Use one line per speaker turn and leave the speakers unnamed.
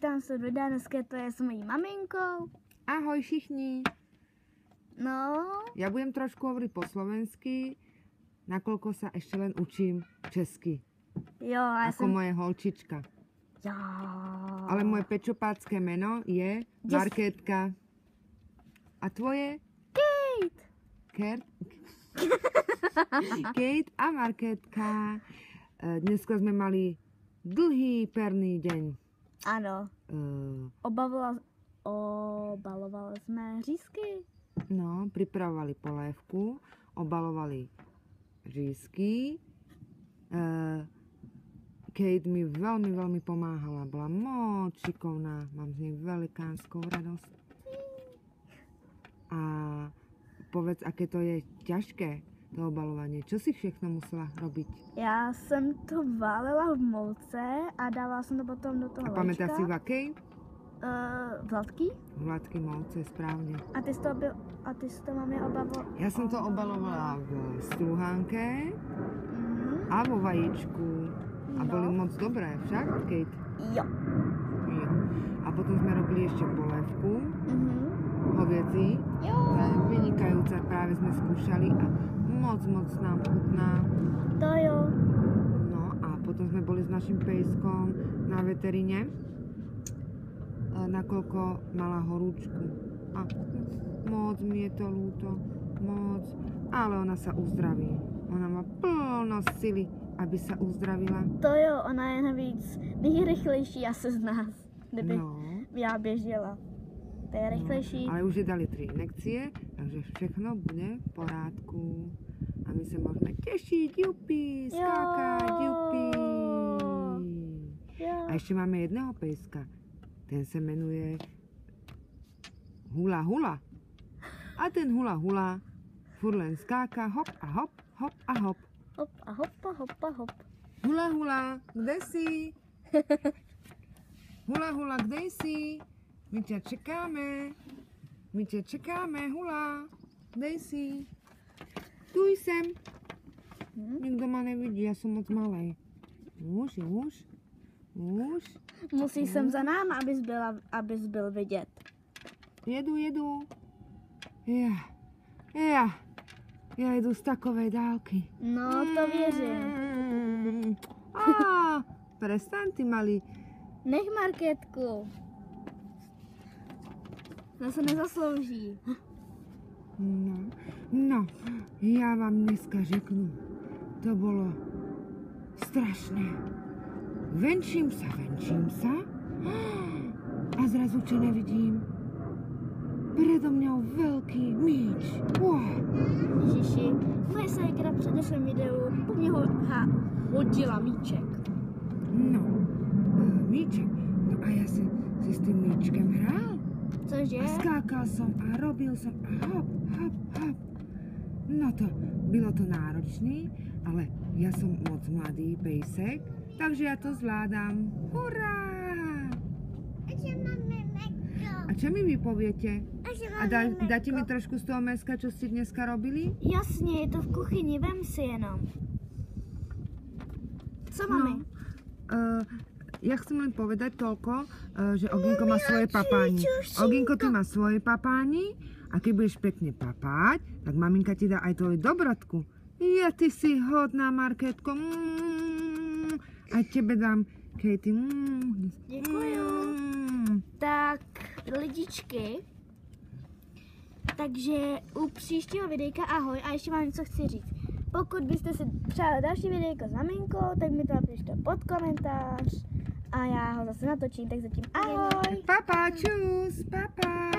vítám se do dneska, to je s mojí maminkou.
Ahoj všichni.
No.
Ja budem trošku hovoriť po slovensky, nakoľko sa ešte len učím česky.
Jo, a
ako moje holčička.
Jo.
Ale moje pečopácké meno je Markétka. A tvoje?
Kate.
Kate a Markétka. Dneska sme mali dlhý perný deň.
Ano. Obalovali jsme řízky.
No, pripravovali polévku, obalovali řízky. Kate mi veľmi pomáhala, bola moc šikovná, mám z nej velikánskou radosť. A povedz, aké to je ťažké, to obalovanie. Čo si všechno musela robiť?
Já jsem to válila v molce a dala jsem to potom do toho
A pamätáš si v akej?
Vladký.
V hladký molce, správne.
A ty jsi to mami obalovala?
Ja som to obalovala v strúhánke a vo vajíčku. A boli moc dobré, však, Kate?
Jo.
Jo. A potom sme robili ešte polévku. Hoviedzi.
Jo.
To je vynikajúca, práve sme skúšali a moc nám chutná.
To jo.
No a potom sme boli s našim pejskom na veterine, nakoľko mala horúčku. A moc mi je to ľúto, moc. Ale ona sa uzdraví. Ona má plno sily, aby sa uzdravila.
To jo, ona je navíc nejrychlejší asi z nás, kdyby já běžela. To je rychlejší.
Ale už je dali 3 injekcie, takže všechno bude v porádku. A my sa môžeme tešiť, jupi, skákať, jupi.
Jo.
A ešte máme jedného pejska. Ten sa menuje Hula Hula. A ten Hula Hula furt len skáka, hop a hop, hop a hop.
Hop a hop a hop a hop.
Hula Hula, kde si? Hula Hula, kde si? My ťa čekáme. My ťa čekáme, Hula. Kde si? Tu jsem. Nikdo ma nevidí, ja som moc malej. Už.
Musí sem za náma, abys byl vidět.
Jedu. Ja jedu z takovej dálky.
No, to věřím.
Prestaň ty malý.
Nech Markétku. To se nezaslouží.
No, ja vám dneska řeknu, to bolo strašné. Venčím sa a zrazu čo nevidím? Predo mňou veľký míč.
Ježiši, moje ségra v předešlém videu po mě hodila míček.
No, míček. No a ja si s tým míčkem hral.
Cože?
A skákal som a robil som a hop. No to, bylo to náročný, ale ja som moc mladý pejsek, takže ja to zvládam. Hurá! A čo mi vy poviete? A dáte mi trošku z toho mäska, čo ste dneska robili?
Jasně, je to v kuchyni, vem si jenom. Co máme?
Ja chcem len povedať toľko, že Oginko má svoje papáni. Oginko, ty má svoje papáni a keď budeš pekne papať, tak maminka ti dá aj tvoju dobrodku. Ja, ty si hodná, Markétko. A tebe dám, Katie.
Děkuju. Tak, lidičky. Takže u příštího videjka ahoj a ještě vám něco chci říct. Pokud byste si přáli další videjko s maminkou, tak mi to napište pod komentář a já ho zase natočím, tak zatím ahoj.
Papa, čus, papa.